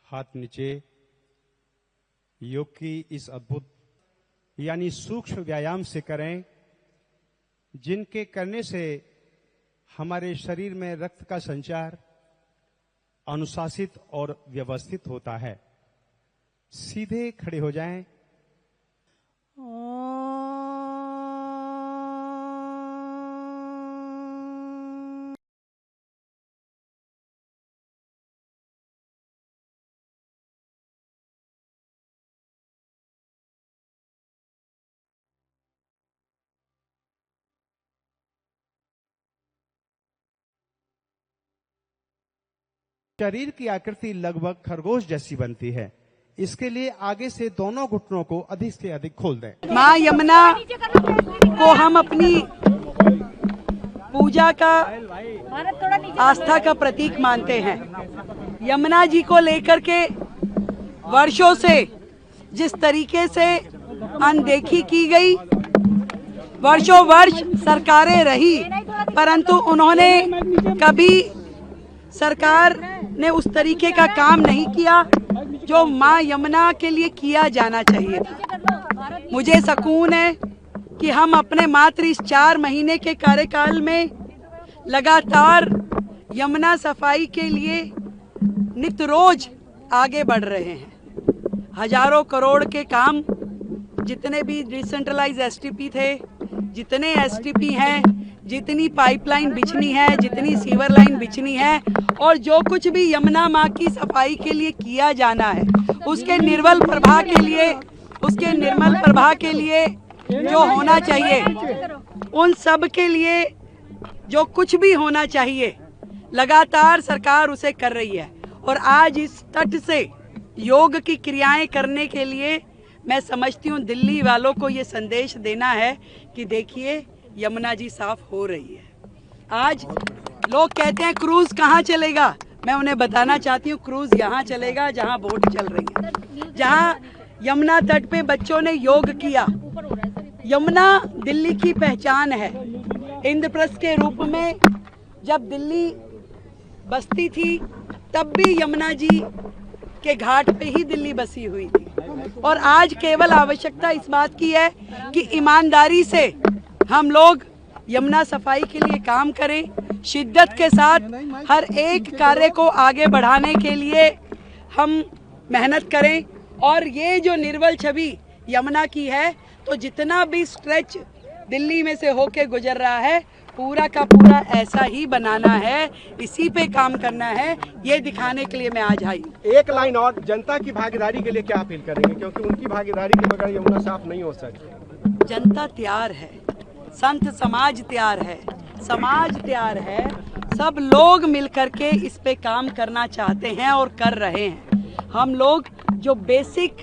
हाथ नीचे। योग की इस अद्भुत यानी सूक्ष्म व्यायाम से करें, जिनके करने से हमारे शरीर में रक्त का संचार अनुशासित और व्यवस्थित होता है। सीधे खड़े हो जाएं। शरीर की आकृति लगभग खरगोश जैसी बनती है। इसके लिए आगे से दोनों घुटनों को अधिक से अधिक खोल दें। माँ यमुना को हम अपनी पूजा का, आस्था का प्रतीक मानते हैं। यमुना जी को लेकर के वर्षों से जिस तरीके से अनदेखी की गई, वर्षों वर्ष सरकारें रही, परंतु उन्होंने कभी सरकार ने उस तरीके का काम नहीं किया जो माँ यमुना के लिए किया जाना चाहिए था। मुझे सुकून है कि हम अपने मात्र इस 4 महीने के कार्यकाल में लगातार यमुना सफाई के लिए नित्य रोज आगे बढ़ रहे हैं। हजारों करोड़ के काम, जितने भी डिसेंट्रलाइज एसटीपी थे, जितने एसटीपी हैं, जितनी पाइपलाइन बिछनी है, जितनी सीवर लाइन बिछनी है, और जो कुछ भी यमुना माँ की सफाई के लिए किया जाना है, उसके निर्मल प्रवाह के लिए जो होना चाहिए, उन सब के लिए जो कुछ भी होना चाहिए, लगातार सरकार उसे कर रही है। और आज इस तट से योग की क्रियाएं करने के लिए मैं समझती हूँ दिल्ली वालों को ये संदेश देना है कि देखिए यमुना जी साफ हो रही है। आज लोग कहते हैं क्रूज कहाँ चलेगा, मैं उन्हें बताना चाहती हूँ क्रूज यहाँ चलेगा जहाँ बोट चल रही है, जहाँ यमुना तट पे बच्चों ने योग किया। यमुना दिल्ली की पहचान है। इंद्रप्रस्थ के रूप में जब दिल्ली बसती थी, तब भी यमुना जी के घाट पे ही दिल्ली बसी हुई थी। और आज केवल आवश्यकता इस बात की है कि ईमानदारी से हम लोग यमुना सफाई के लिए काम करें, शिद्दत के साथ हर एक कार्य को आगे बढ़ाने के लिए हम मेहनत करें। और ये जो निर्मल छवि यमुना की है, तो जितना भी स्ट्रेच दिल्ली में से होके गुजर रहा है, पूरा का पूरा ऐसा ही बनाना है, इसी पे काम करना है, ये दिखाने के लिए मैं आज आई। एक लाइन और, जनता की भागीदारी के लिए क्या अपील करेंगे, क्योंकि उनकी भागीदारी के बगैर यमुना साफ नहीं हो सकती। जनता तैयार है, संत समाज तैयार है, समाज तैयार है, सब लोग मिलकर के इस पे काम करना चाहते हैं और कर रहे हैं। हम लोग जो बेसिक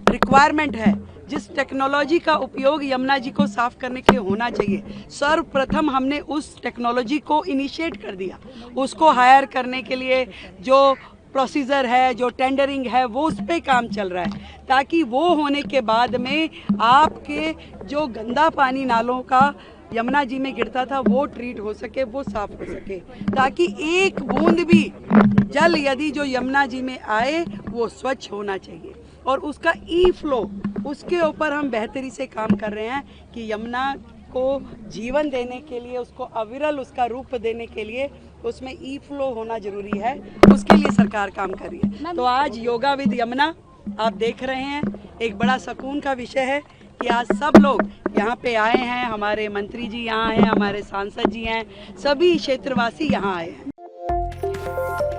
रिक्वायरमेंट है, जिस टेक्नोलॉजी का उपयोग यमुना जी को साफ करने के लिए होना चाहिए, सर्वप्रथम हमने उस टेक्नोलॉजी को इनिशिएट कर दिया। उसको हायर करने के लिए जो प्रोसीजर है, जो टेंडरिंग है, वो उस पर काम चल रहा है, ताकि वो होने के बाद में आपके जो गंदा पानी नालों का यमुना जी में गिरता था, वो ट्रीट हो सके, वो साफ हो सके, ताकि एक बूंद भी जल यदि जो यमुना जी में आए वो स्वच्छ होना चाहिए। और उसका ई फ्लो, उसके ऊपर हम बेहतरी से काम कर रहे हैं कि यमुना को जीवन देने के लिए, उसको अविरल उसका रूप देने के लिए उसमें ई फ्लो होना जरूरी है, उसके लिए सरकार काम कर रही है। तो आज योगा विद यमुना आप देख रहे हैं, एक बड़ा सुकून का विषय है कि आज सब लोग यहाँ पे आए हैं, हमारे मंत्री जी यहाँ हैं, हमारे सांसद जी हैं, सभी क्षेत्रवासी यहाँ आए हैं।